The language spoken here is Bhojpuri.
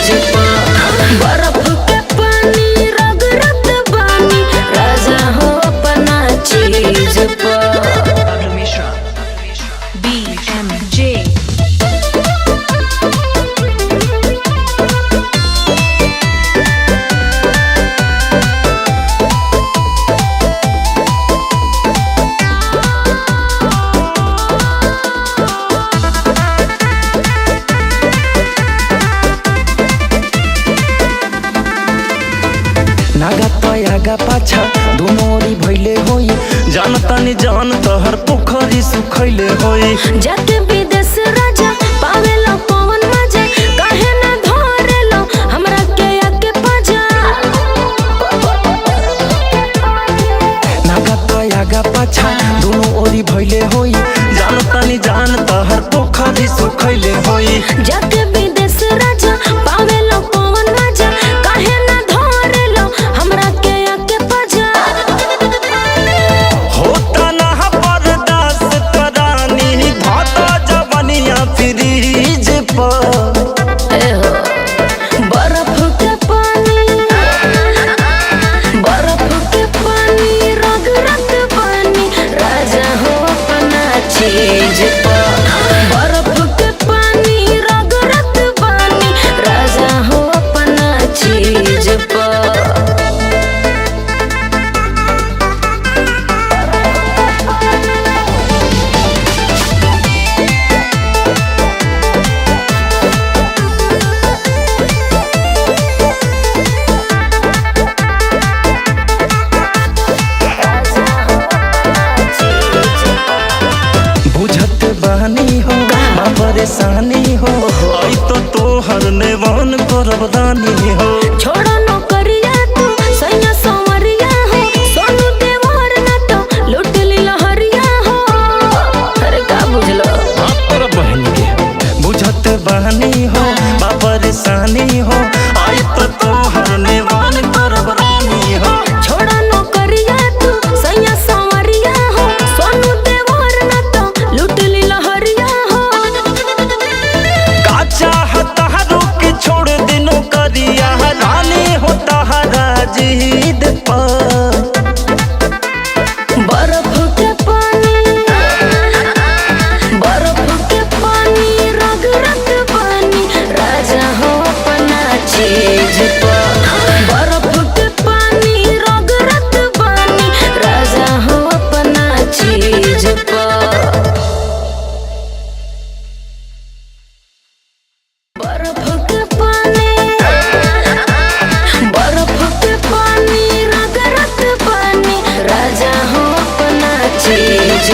चीज पर बर्फ के पानी रगड़त बानी राजा हो अपना चीज पर। BMJ नागा तयागा पाछा दुनोरी भइले होई जानतानी जान तहर पोखरी सुखैले होई। जाके विदेश राजा पावेलो पवन मजा काहे ना धरेलो हमरा के आके पाजा। नागा तयागा पाछा दुनो ओरी भइले होई जानतानी जान तहर पोखरी सुखैले होई। जाके विदेश राजा पावेलो पवन मजा काहे ना धरेलो हमरा के आके पाजा। होता ना बर्दाश्त करानी भाता जवनिया फ्रीज पर। बर्फ के पानी रगड़त बानी राजा हो अपना चीज पर। बर्फ के पानी रगड़त बानी राजा हो अपना चीज पर। बुझत बहनी हो ना परेशानी हो आई तो तोहर नेवान करब रानी हो। छोड़ो नौकरिया तू सैया संवरिया हो सोनू देवर ना तो लूट ली लहरिया हो। अरे का बुझलो तोर बहन के बुझत बहनी हो बा परेशानी हो आई तो तोहर नेवान करब रानी हो। छोड़ो नौकरिया तू सैया संवरिया हो सोनू देवर ना तो लूट ली लहरिया हो। का चाहता रुक छोड़ दिनो करिया रानी हो तहरा जिद पर। बर्फ के पानी रगड़त बानी राजा हो अपना चीज पर। बर्फ के पानी रगड़त बानी राजा हो अपना चीज पर। बर्फ के पानी रगड़त बानी राजा हो अपना चीज